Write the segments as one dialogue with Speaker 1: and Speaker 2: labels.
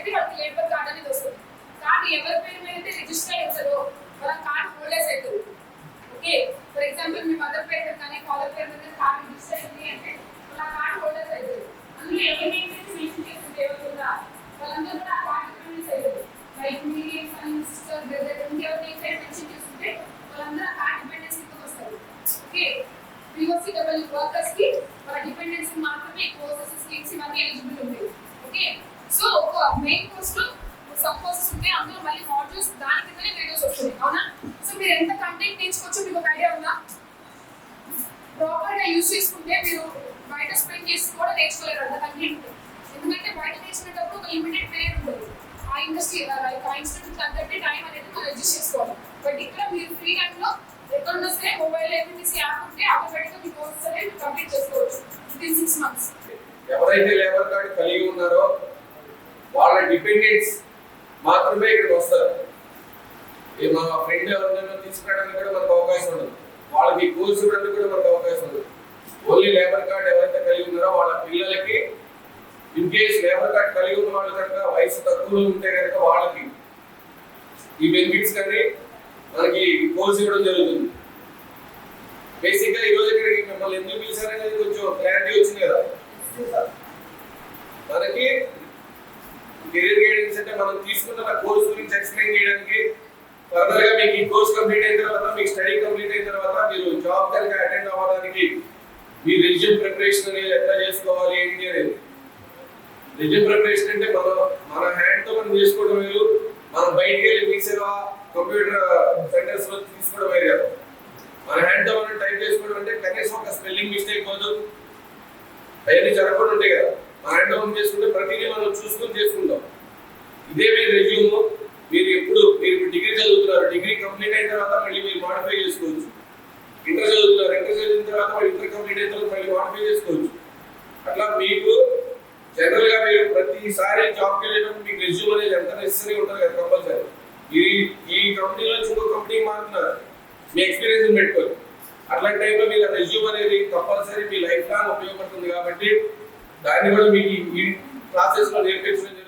Speaker 1: బట్టి వాళ్ళకి labour card అనేది వస్తుంది. కార్డు ఎవరి పేరు మీద అయితే రిజిస్టర్ అయి ఉంటుందో వాళ్ళ కార్డు హోల్డర్స్ అవుతుంది. Okay, for example me mother పేరు మీద కానీ ఫాదర్ పేరు మీద కార్డు రిజిస్టర్ అయింది అంటే వాళ్ళ కార్డు హోల్డర్స్ అవుతుంది. అందులో ఎవరి నేమ్ అయితే మెన్షన్ చేస్తుంది ఎవరుందా వాళ్ళందరూ కూడా ఆ కార్డు డిపెండెన్స్ అవుతుంది. లైక్ మీ సన్ సిస్టర్ బ్రదర్ ఇంకెవరి నేమ్ అయితే మెన్షన్ చేస్తుంటే వాళ్ళందరూ ఆ కార్డు డిపెండెన్స్ కింద వస్తారు. ఓకే, POCW వర్కర్స్ కి వాళ్ళ డిపెండెన్స్ మాత్రమే కోర్సెస్ స్కీమ్స్ ఇవన్నీ ఎలిజిబుల్ ఉంటాయి. ఓకే, సో ఒక మెయిన్ కోర్స్ లో సబ్ కోర్సెస్ ఉంటాయి, అందులో మళ్ళీ మాడ్యూల్స్ దాని కిందనే వీడియోస్ వస్తాయి. అవునా? సో మీరు ఎంత కంటెంట్ నేర్చుకోవచ్చు మీకు ఒక ఐడియా ఉందా? ప్రాపర్ గా యూజ్ చేసుకుంటే మీరు బయట స్పెండ్ చేసి కూడా నేర్చుకోలేరు అంత కంటెంట్. ఎందుకంటే బయట నేర్చుకునేటప్పుడు ఒక లిమిటెడ్ పీరియడ్ ఉంటుంది. ఆ ఇండస్ట్రీ ఆ ఇన్స్టిట్యూట్ తగ్గట్టు టైం అనేది మనం అడ్జస్ట్ చేసుకోవాలి. బట్ ఇక్కడ మీరు ఫ్రీ టైం లో ఎక్కడున్నా సరే మొబైల్ ఎంపీసీ యాప్ ఉంటే ఆటోమేటిక్ గా మీ కోర్సెస్ అనేది కంప్లీట్ చేసుకోవచ్చు విత్ 6 months.
Speaker 2: ఎవరైతే లేబర్ కార్డు కలిగి ఉన్నారో వాళ్ళ డిపెండెంట్స్ మాత్రమే ఇక్కడికి వస్తారు. మా ఫ్రెండ్ ఎవరైనా తీసుకురావడానికి కూడా మనకు అవకాశం ఉండదు. వాళ్ళకి కోర్సు ఇవ్వడానికి కూడా మనకు అవకాశం ఉండదు. ఓన్లీ లేబర్ కార్డు ఎవరైతే కలిగి ఉన్నారో వాళ్ళ పిల్లలకి ఇన్ కేస్ లేబర్ కార్డు కలిగి ఉన్న వాళ్ళు కనుక వయసు తక్కువలో ఉంటే కనుక వాళ్ళకి ఈ బెనిఫిట్స్ కానీ మనకి కోర్సు ఇవ్వడం జరుగుతుంది. బేసిక్ గా ఈ రోజు ఇక్కడికి మిమ్మల్ని ఎందుకు పిలిచారనేది కొంచెం క్లారిటీ వచ్చింది కదా. మనకి కెరీర్ గైడెన్స్ అంటే మనం తీసుకున్న కోర్స్ గురించి ఎక్స్ప్లెయిన్ చేయడానికి, ఫర్దర్ గా మీకు ఈ కోర్స్ కంప్లీట్ అయిన తర్వాత మీకు స్టడీ కంప్లీట్ అయిన తర్వాత మీరు జాబ్ కనుక అటెండ్ అవ్వడానికి మీ రెజ్యూమ్ ప్రిపరేషన్ అనేది ఎట్లా చేసుకోవాలి ఏంటి అనేది. రెజ్యూమ్ ప్రిపరేషన్ అంటే మన హ్యాండ్ తో మనం చేసుకోవడం వేరు, మనం బయటికి వెళ్ళి మీ సేవ కంప్యూటర్ సెంటర్స్ లో తీసుకోవడం వేరు కదా. మన హ్యాండ్ తో మనం టైప్ చేసుకోవడం అంటే కనీసం ఒక స్పెల్లింగ్ మిస్టేక్ పోదు, అవన్నీ జరగకుండా ఉంటాయి కదా. మన హ్యాండ్ తో చేసుకుంటే ప్రతిదీ మనం చూసుకొని చేసుకుంటాం. ఇదే మీ రెజ్యూమ్ మీరు డిగ్రీ చదువుతున్నారు, డిగ్రీ కంప్లీట్ అయిన తర్వాత మళ్ళీ మీరు మాడిఫై చేసుకోవచ్చు. ఇంటర్ చదువుతున్నారు, ఇంటర్ చదివిన తర్వాత మళ్ళీ ఇంటర్ కంప్లీట్ అయిన తర్వాత మళ్ళీ మాడిఫై చేసుకోవచ్చు. అట్లా మీకు జనరల్ గా మీరు ప్రతిసారి జాబ్కి వెళ్ళేటప్పుడు మీకు రెజ్యూమ్ అనేది ఎంత నెసరీ ఉంటుంది కదా కంపల్సరీ. ఈ కంపెనీలో ఇంకో కంపెనీకి మారుతున్నారు, మీ ఎక్స్పీరియన్స్ పెట్టుకోవాలి. అట్లాంటి టైంలో మీరు రెజ్యూమ్ అనేది కంపల్సరీ మీ లైఫ్ లాంగ్ ఉపయోగపడుతుంది. కాబట్టి దాన్ని కూడా మీకు ఈ క్లాసెస్ లో నేర్పించడం జరుగుతుంది.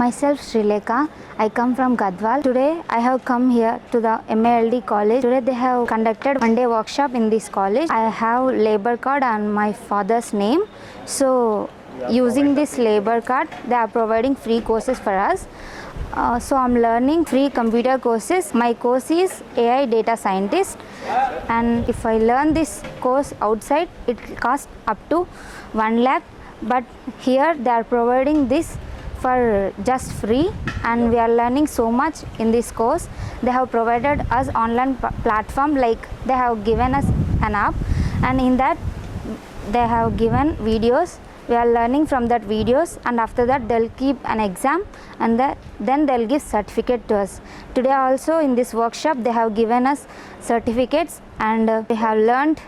Speaker 3: Myself Srilekha. I come from Gadwal. Today I have come here to the MALD college. Today they have conducted one-day workshop in this college. I have labor card and my father's name. So using this labor card, they are providing free courses for us. So I'm learning free computer courses. My course is AI data scientist, and if I learn this course outside, it costs up to 1 lakh. But here they are providing this for just free, and we are learning so much in this course. They have provided us online platform, like they have given us an app, and in that they have given videos We are learning from that videos, and after that they'll keep an exam, and then they'll give certificate to us. Today also in this workshop they have given us certificates, and we have learned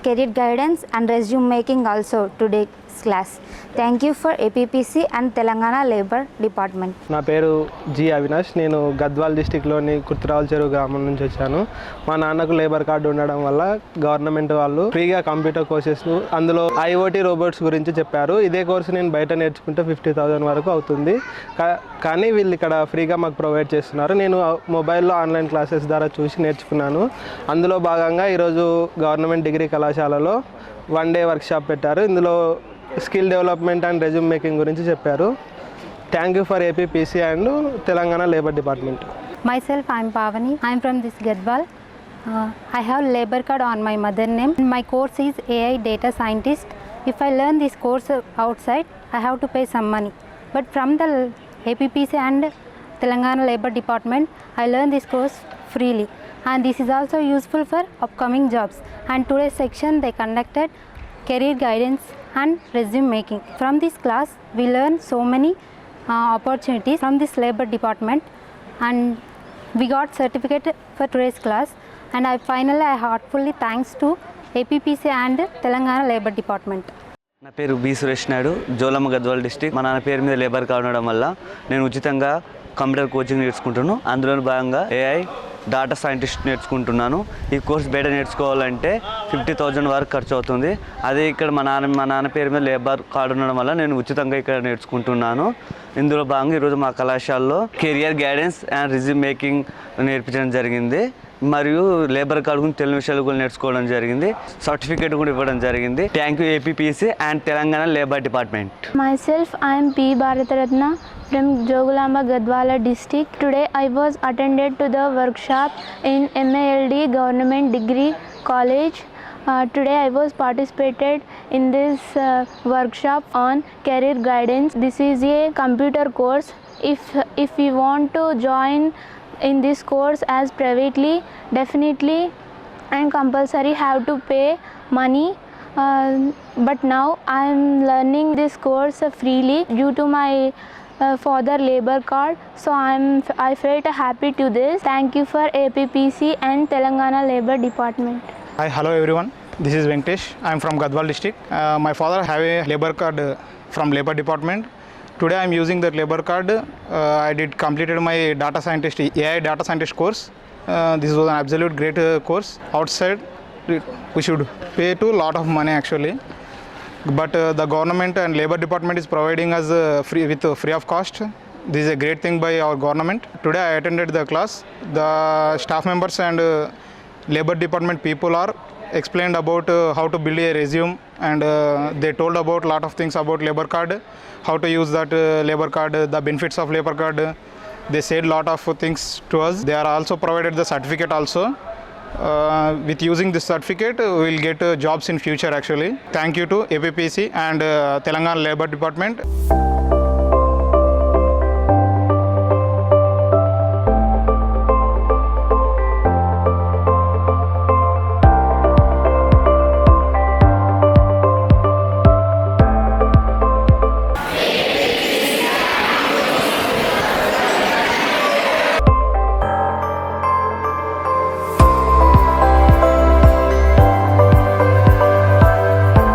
Speaker 3: career guidance and resume making also today's class. Thank you for APPC and Telangana Labor Department.
Speaker 4: నా పేరు G Avinash. నేను గద్వాల్ డిస్టిక్లోని కుర్తురావుల చెరువు గ్రామం నుంచి వచ్చాను. మా నాన్నకు labour card ఉండడం వల్ల గవర్నమెంట్ వాళ్ళు ఫ్రీగా కంప్యూటర్ కోర్సెస్, అందులో ఐఓటీ రోబోట్స్ గురించి చెప్పారు. ఇదే కోర్సు నేను బయట నేర్చుకుంటే 50,000 వరకు అవుతుంది. కానీ వీళ్ళు ఇక్కడ ఫ్రీగా మాకు ప్రొవైడ్ చేస్తున్నారు. నేను మొబైల్లో ఆన్లైన్ క్లాసెస్ ద్వారా చూసి నేర్చుకున్నాను. అందులో భాగంగా ఈరోజు గవర్నమెంట్ డిగ్రీ కళాశాలలో 1 డే వర్క్షాప్ పెట్టారు. ఇందులో skill development and resume making గురించి చెప్పారు. Thank you for APPC and Telangana labour department.
Speaker 5: Myself, I am Pavani. I am from this Gadwal. I have labor card on my mother name. My course is AI data scientist. If I learn this course outside, I have to pay some money. But from the APPC and Telangana Labor Department, I learn this course freely. And this is also useful for upcoming jobs. And today's section they conducted career guidance and resume making. From this class, we learn so many opportunities from this labor department, and we got certificate for today's class. And I heartfully thanks to APPC and Telangana Labor Department.
Speaker 6: నా పేరు B Suresh Naidu, జోలమ్మ Gadwal district. మా నాన్న పేరు మీద labour card ఉండడం వల్ల నేను ఉచితంగా కంప్యూటర్ కోచింగ్ నేర్చుకుంటున్నాను. అందులో భాగంగా ఏఐ డాటా సైంటిస్ట్ నేర్చుకుంటున్నాను. ఈ కోర్స్ బయట నేర్చుకోవాలంటే 50,000 వరకు ఖర్చు అవుతుంది. అదే ఇక్కడ మా నాన్న పేరు మీద లేబర్ కార్డు ఉండడం వల్ల నేను ఉచితంగా ఇక్కడ నేర్చుకుంటున్నాను. ఇందులో భాగంగా ఈరోజు మా కళాశాలలో career guidance and resume making నేర్పించడం జరిగింది. మరియు లేబర్ కార్డు గురించి తెలియని విషయాలు కూడా నేర్చుకోవడం జరిగింది. సర్టిఫికేట్ కూడా ఇవ్వడం జరిగింది. Thank you APPC and Telangana labour department.
Speaker 7: Myself, I am P. Bharatratna from Jogulamba Gadwala district. Today I was attended to the workshop in MALD Government Degree College. Today I was participated in this workshop on career guidance. This is a computer course. If you want to join in this course as privately, definitely and compulsory have to pay money. But now I am learning this course freely due to my father labor card, so I felt happy to this. Thank you for APPC and Telangana Labor Department.
Speaker 8: Hi, hello everyone. This is Venkatesh. I am from Gadwal district. My father have a labor card from Labor Department. Today I am using that labor card. I did completed my data scientist AI data scientist course. This was an absolute great course. Outside we should pay to lot of money actually, but the government and Labor Department is providing us free of cost. This is a great thing by our government. Today I attended the class. The staff members and Labor Department people are explained about how to build a resume, and they told about lot of things about labor card, how to use that labor card, the benefits of labor card. They said lot of things to us. They are also provided the certificate also. With using this certificate we will get jobs in future actually. Thank you to APPC and Telangana Labor Department.